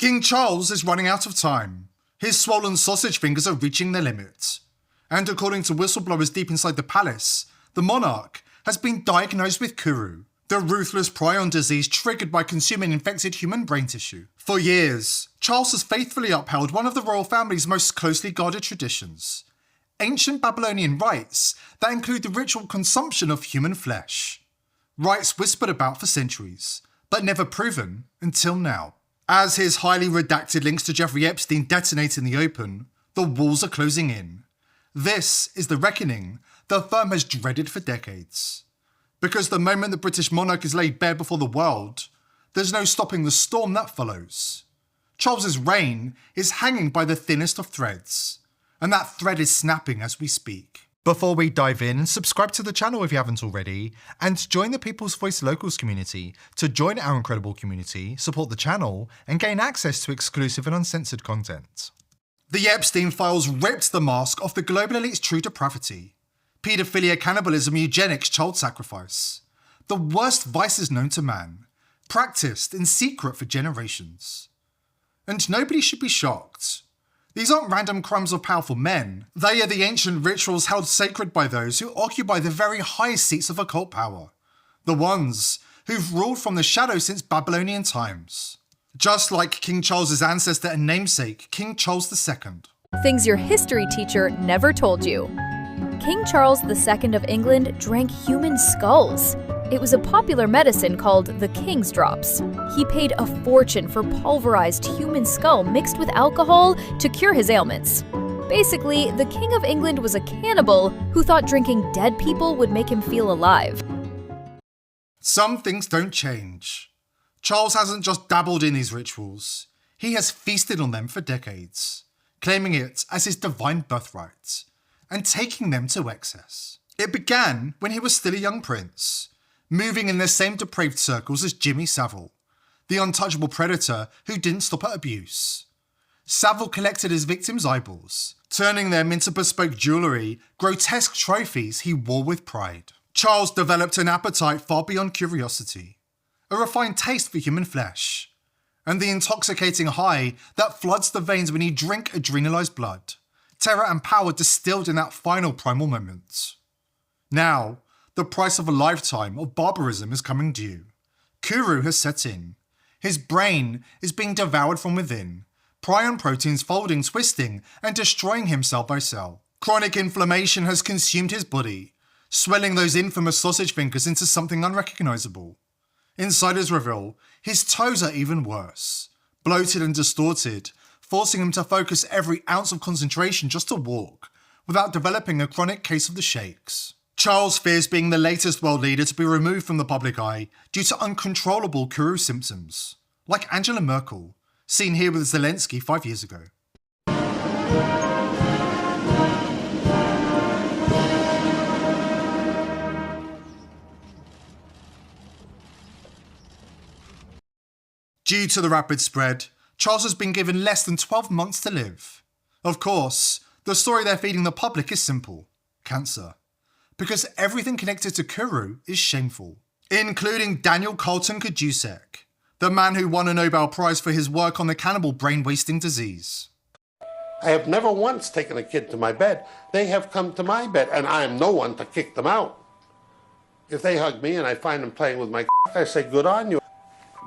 King Charles is running out of time. His swollen sausage fingers are reaching their limit. And according to whistleblowers deep inside the palace, the monarch has been diagnosed with Kuru, the ruthless prion disease triggered by consuming infected human brain tissue. For years, Charles has faithfully upheld one of the royal family's most closely guarded traditions, ancient Babylonian rites that include the ritual consumption of human flesh. Rites whispered about for centuries, but never proven until now. As his highly redacted links to Jeffrey Epstein detonate in the open, the walls are closing in. This is the reckoning the firm has dreaded for decades. Because the moment the British monarch is laid bare before the world, there's no stopping the storm that follows. Charles's reign is hanging by the thinnest of threads, and that thread is snapping as we speak. Before we dive in, subscribe to the channel if you haven't already, and join the People's Voice Locals community to join our incredible community, support the channel, and gain access to exclusive and uncensored content. The Epstein files ripped the mask off the global elite's true depravity. Paedophilia, cannibalism, eugenics, child sacrifice. The worst vices known to man, practiced in secret for generations. And nobody should be shocked. These aren't random crimes of powerful men. They are the ancient rituals held sacred by those who occupy the very highest seats of occult power. The ones who've ruled from the shadows since Babylonian times. Just like King Charles's ancestor and namesake, King Charles II. Things your history teacher never told you. King Charles II of England drank human skulls. It was a popular medicine called the King's Drops. He paid a fortune for pulverized human skull mixed with alcohol to cure his ailments. Basically, the King of England was a cannibal who thought drinking dead people would make him feel alive. Some things don't change. Charles hasn't just dabbled in these rituals. He has feasted on them for decades, claiming it as his divine birthright, and taking them to excess. It began when he was still a young prince, moving in the same depraved circles as Jimmy Savile, the untouchable predator who didn't stop at abuse. Savile collected his victims' eyeballs, turning them into bespoke jewellery, grotesque trophies he wore with pride. Charles developed an appetite far beyond curiosity, a refined taste for human flesh, and the intoxicating high that floods the veins when you drink adrenalized blood. Terror and power distilled in that final primal moment. Now, the price of a lifetime of barbarism is coming due. Kuru has set in. His brain is being devoured from within, prion proteins folding, twisting, and destroying him cell by cell. Chronic inflammation has consumed his body, swelling those infamous sausage fingers into something unrecognizable. Insiders reveal his toes are even worse, bloated and distorted, forcing him to focus every ounce of concentration just to walk, without developing a chronic case of the shakes. Charles fears being the latest world leader to be removed from the public eye due to uncontrollable Kuru symptoms, like Angela Merkel, seen here with Zelensky 5 years ago. Due to the rapid spread, Charles has been given less than 12 months to live. Of course, the story they're feeding the public is simple: cancer. Because everything connected to Kuru is shameful, including Daniel Carlton Kajusek, the man who won a Nobel Prize for his work on the cannibal brain-wasting disease. I have never once taken a kid to my bed. They have come to my bed, and I am no one to kick them out. If they hug me and I find them playing with my I say, good on you.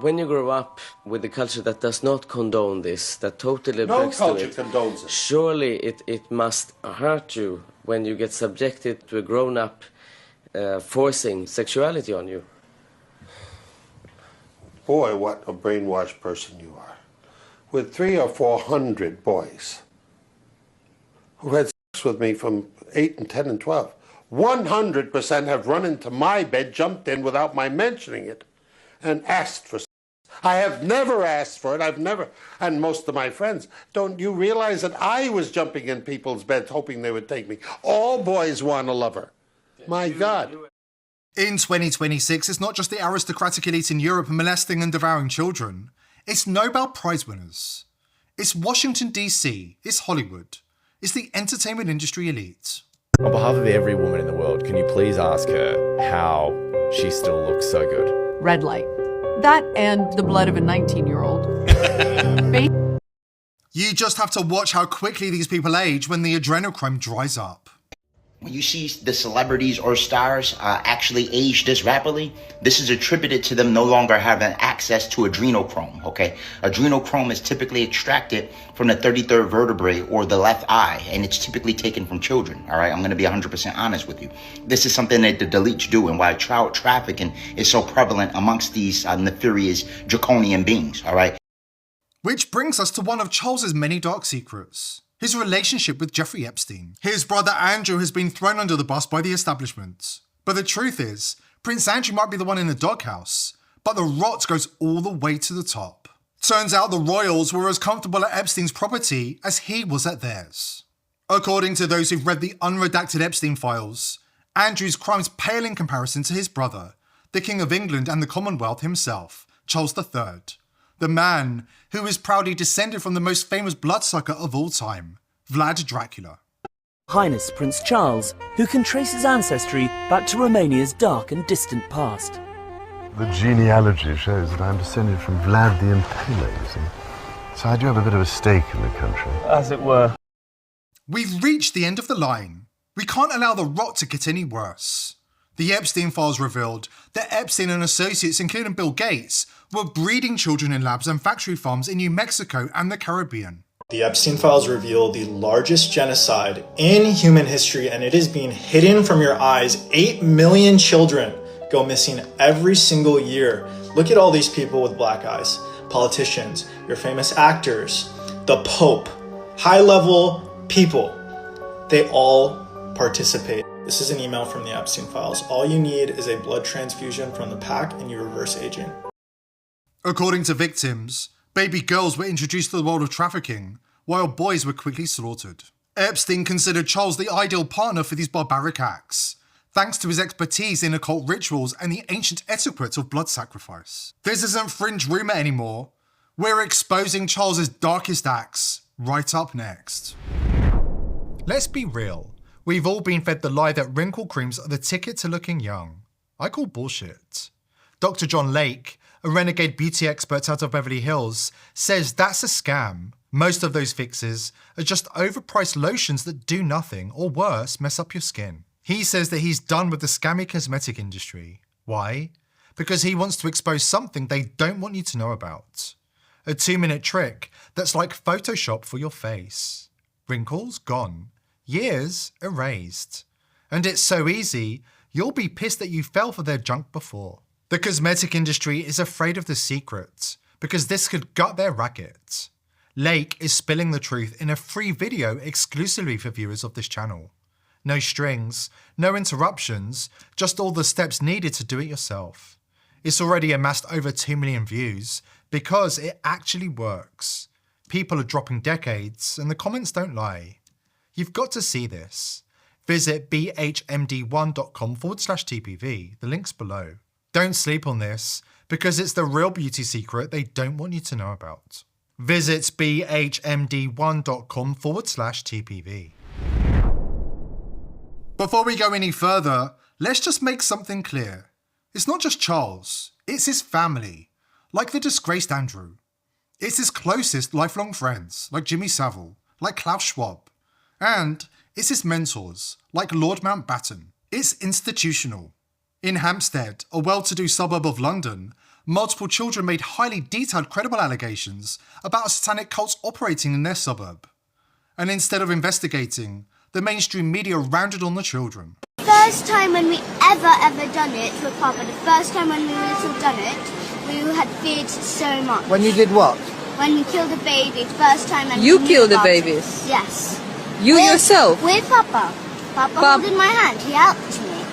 When you grow up with a culture that does not condone this, that totally objects No to culture it, condones it. surely it must hurt you when you get subjected to a grown-up forcing sexuality on you. Boy, what a brainwashed person you are. With 300 or 400 boys who had sex with me from 8 and 10 and 12, 100% have run into my bed, jumped in without my mentioning it, and asked for sex. I have never asked for it. I've never, and most of my friends, don't you realize that I was jumping in people's beds hoping they would take me? All boys want a lover. My God. In 2026, it's not just the aristocratic elite in Europe molesting and devouring children. It's Nobel Prize winners. It's Washington, D.C. It's Hollywood. It's the entertainment industry elite. On behalf of every woman in the world, can you please ask her how she still looks so good? Red light. That and the blood of a 19-year-old. You just have to watch how quickly these people age when the adrenochrome dries up. When you see the celebrities or stars actually age this rapidly, this is attributed to them no longer having access to adrenochrome, okay? Adrenochrome is typically extracted from the 33rd vertebrae or the left eye, and it's typically taken from children, all right? I'm going to be 100% honest with you. This is something that the deletes do, and why child trafficking is so prevalent amongst these nefarious draconian beings, all right? Which brings us to one of Charles's many dark secrets. His relationship with Jeffrey Epstein. His brother Andrew has been thrown under the bus by the establishment. But the truth is, Prince Andrew might be the one in the doghouse, but the rot goes all the way to the top. Turns out the royals were as comfortable at Epstein's property as he was at theirs. According to those who've read the unredacted Epstein files, Andrew's crimes pale in comparison to his brother, the King of England and the Commonwealth himself, Charles III. The man who is proudly descended from the most famous bloodsucker of all time, Vlad Dracula. Highness Prince Charles, who can trace his ancestry back to Romania's dark and distant past. The genealogy shows that I'm descended from Vlad the Impaler, you see. So I do have a bit of a stake in the country. As it were. We've reached the end of the line. We can't allow the rot to get any worse. The Epstein files revealed that Epstein and associates, including Bill Gates, were breeding children in labs and factory farms in New Mexico and the Caribbean. The Epstein files reveal the largest genocide in human history, and it is being hidden from your eyes. 8 million children go missing every single year. Look at all these people with black eyes. Politicians, your famous actors, the Pope, high-level people. They all participate. This is an email from the Epstein files. All you need is a blood transfusion from the pack and you reverse aging. According to victims, baby girls were introduced to the world of trafficking, while boys were quickly slaughtered. Epstein considered Charles the ideal partner for these barbaric acts, thanks to his expertise in occult rituals and the ancient etiquette of blood sacrifice. This isn't fringe rumour anymore. We're exposing Charles's darkest acts right up next. Let's be real. We've all been fed the lie that wrinkle creams are the ticket to looking young. I call bullshit. Dr. John Lake, a renegade beauty expert out of Beverly Hills, says that's a scam. Most of those fixes are just overpriced lotions that do nothing, or worse, mess up your skin. He says that he's done with the scammy cosmetic industry. Why? Because he wants to expose something they don't want you to know about. A 2-minute trick that's like Photoshop for your face. Wrinkles gone. Years erased. And it's so easy, you'll be pissed that you fell for their junk before. The cosmetic industry is afraid of the secret, because this could gut their racket. Lake is spilling the truth in a free video exclusively for viewers of this channel. No strings, no interruptions, just all the steps needed to do it yourself. It's already amassed over 2 million views, because it actually works. People are dropping decades, and the comments don't lie. You've got to see this. Visit bhmd1.com/TPV, the link's below. Don't sleep on this, because it's the real beauty secret they don't want you to know about. Visit bhmd1.com/TPV. Before we go any further, let's just make something clear. It's not just Charles, it's his family, like the disgraced Andrew. It's his closest lifelong friends, like Jimmy Savile, like Klaus Schwab. And it's his mentors, like Lord Mountbatten. It's institutional. In Hampstead, a well-to-do suburb of London, multiple children made highly detailed, credible allegations about a satanic cult operating in their suburb. And instead of investigating, the mainstream media rounded on the children. First time when we ever done it with Papa, the first time when we little done it, we had feared so much. When you did what? When we killed a baby, the first time. And you killed the babies? Yes. You yourself? With Papa. Papa holding my hand, he helped me.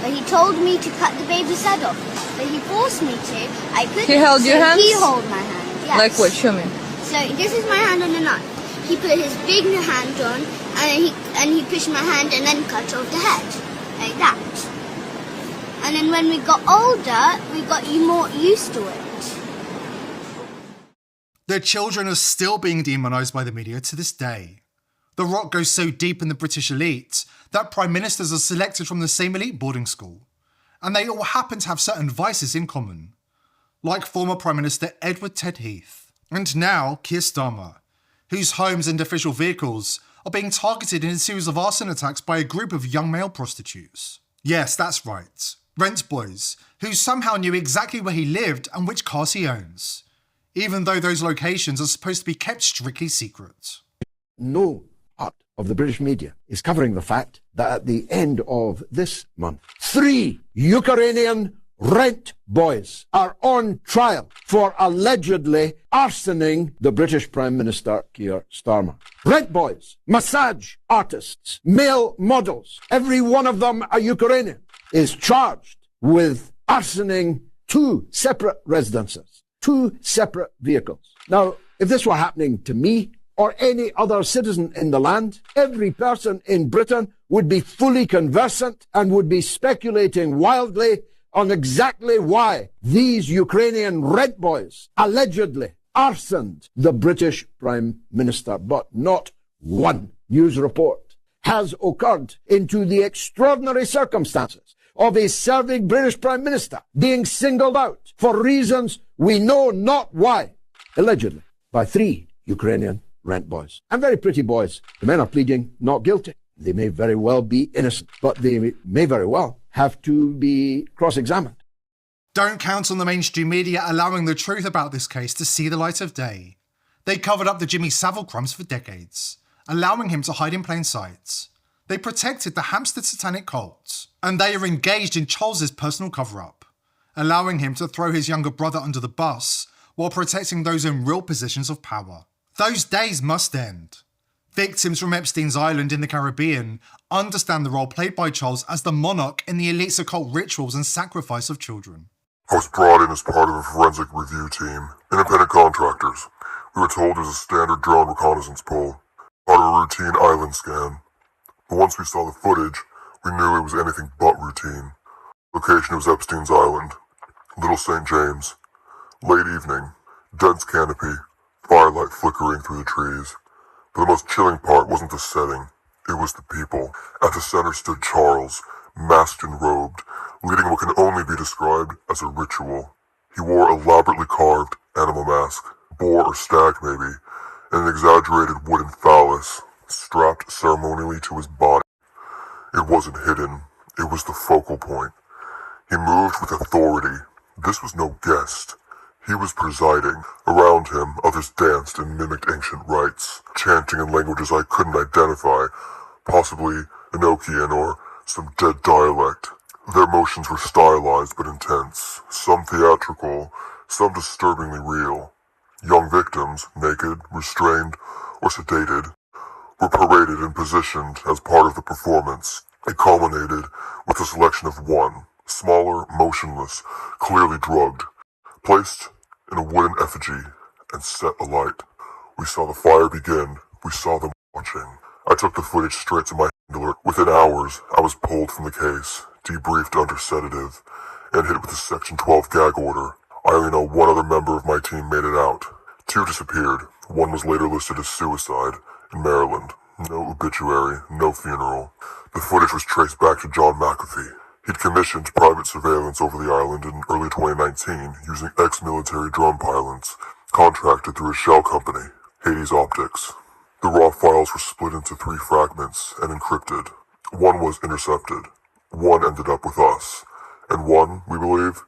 But he told me to cut the baby's head off. But he forced me to. I couldn't. He held your hand? He held my hand, yes. Like what? Show me. So this is my hand on the knife. He put his big hand on, and he pushed my hand and then cut off the head. Like that. And then when we got older, we got more used to it. The children are still being demonised by the media to this day. The rot goes so deep in the British elite that prime ministers are selected from the same elite boarding school. And they all happen to have certain vices in common. Like former Prime Minister Edward Ted Heath. And now, Keir Starmer, whose homes and official vehicles are being targeted in a series of arson attacks by a group of young male prostitutes. Yes, that's right. Rent boys, who somehow knew exactly where he lived and which cars he owns, even though those locations are supposed to be kept strictly secret. No part of the British media is covering the fact that at the end of this month, 3 Ukrainian rent boys are on trial for allegedly arsoning the British Prime Minister Keir Starmer. Rent boys, massage artists, male models, every one of them a Ukrainian, is charged with arsoning 2 separate residences, 2 separate vehicles. Now, if this were happening to me or any other citizen in the land, every person in Britain would be fully conversant and would be speculating wildly on exactly why these Ukrainian rent boys allegedly arsoned the British Prime Minister. But not one news report has occurred into the extraordinary circumstances of a serving British Prime Minister being singled out for reasons we know not why, allegedly, by 3 Ukrainian rent boys. And very pretty boys. The men are pleading not guilty. They may very well be innocent, but they may very well have to be cross-examined. Don't count on the mainstream media allowing the truth about this case to see the light of day. They covered up the Jimmy Savile crumbs for decades, allowing him to hide in plain sight. They protected the Hampstead satanic cult, and they are engaged in Charles's personal cover-up, allowing him to throw his younger brother under the bus while protecting those in real positions of power. Those days must end. Victims from Epstein's Island in the Caribbean understand the role played by Charles as the monarch in the elite's occult rituals and sacrifice of children. I was brought in as part of a forensic review team, independent contractors. We were told it was a standard drone reconnaissance pull, part of a routine island scan. But once we saw the footage, we knew it was anything but routine. Location was Epstein's Island, Little St. James. Late evening, dense canopy, firelight flickering through the trees. But the most chilling part wasn't the setting, it was the people. At the center stood Charles, masked and robed, leading what can only be described as a ritual. He wore elaborately carved animal mask, boar or stag maybe, and an exaggerated wooden phallus strapped ceremonially to his body. It wasn't hidden, it was the focal point. He moved with authority. This was no guest. He was presiding. Around him, others danced and mimicked ancient rites, chanting in languages I couldn't identify, possibly Enochian or some dead dialect. Their motions were stylized but intense, some theatrical, some disturbingly real. Young victims, naked, restrained, or sedated, were paraded and positioned as part of the performance. It culminated with the selection of one, smaller, motionless, clearly drugged, placed in a wooden effigy and set alight. We saw the fire begin. We saw them watching. I took the footage straight to my handler. Within hours, I was pulled from the case, debriefed under sedative, and hit with a Section 12 gag order. I only know one other member of my team made it out. 2 disappeared. One was later listed as suicide in Maryland. No obituary, no funeral. The footage was traced back to John McAfee. He'd commissioned private surveillance over the island in early 2019 using ex-military drone pilots contracted through a shell company, Hades Optics. The raw files were split into 3 fragments and encrypted. One was intercepted. One ended up with us. And one, we believe,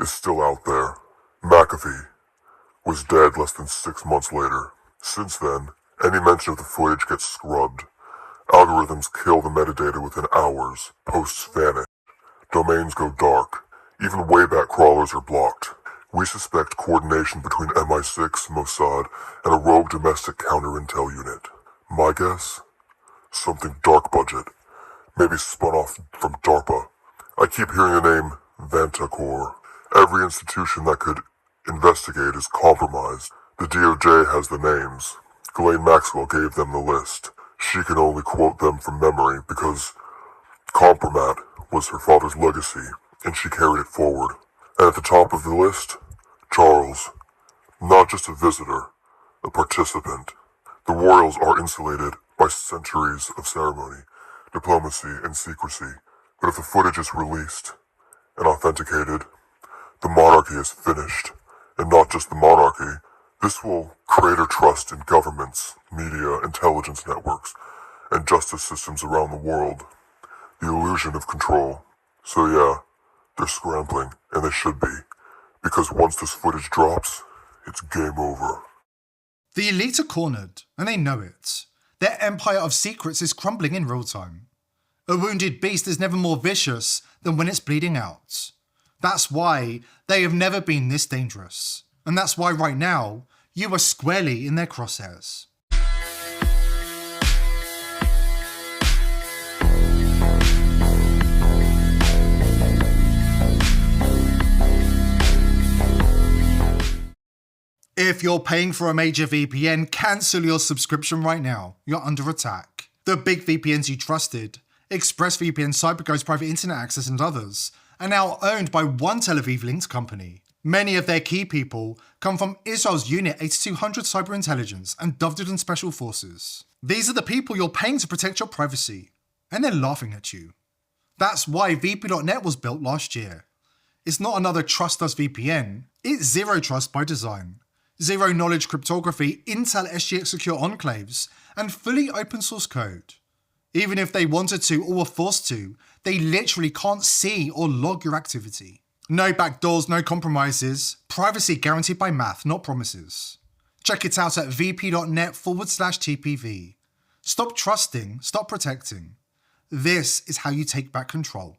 is still out there. McAfee was dead less than 6 months later. Since then, any mention of the footage gets scrubbed. Algorithms kill the metadata within hours. Posts vanish. Domains go dark. Even Wayback Crawlers are blocked. We suspect coordination between MI6, Mossad, and a rogue domestic counter-intel unit. My guess? Something dark budget. Maybe spun off from DARPA. I keep hearing the name Vantacore. Every institution that could investigate is compromised. The DOJ has the names. Ghislaine Maxwell gave them the list. She can only quote them from memory because compromat was her father's legacy, and she carried it forward. And at the top of the list, Charles. Not just a visitor, a participant. The royals are insulated by centuries of ceremony, diplomacy, and secrecy. But if the footage is released and authenticated, the monarchy is finished. And not just the monarchy, This will create a trust in governments, media, intelligence networks, and justice systems around the world. The illusion of control. So yeah, they're scrambling, and they should be. Because once this footage drops, it's game over. The elite are cornered, and they know it. Their empire of secrets is crumbling in real time. A wounded beast is never more vicious than when it's bleeding out. That's why they have never been this dangerous. And that's why right now, you are squarely in their crosshairs. If you're paying for a major VPN, cancel your subscription right now. You're under attack. The big VPNs you trusted, ExpressVPN, CyberGhost Private Internet Access and others, are now owned by one Tel Aviv-linked company. Many of their key people come from Israel's Unit 8200 Cyber Intelligence and Dovden Special Forces. These are the people you're paying to protect your privacy, and they're laughing at you. That's why VP.net was built last year. It's not another Trust Us VPN, it's zero trust by design. Zero knowledge cryptography, Intel SGX secure enclaves, and fully open source code. Even if they wanted to or were forced to, they literally can't see or log your activity. No backdoors, no compromises. Privacy guaranteed by math, not promises. Check it out at vp.net/TPV. Stop trusting, stop protecting. This is how you take back control.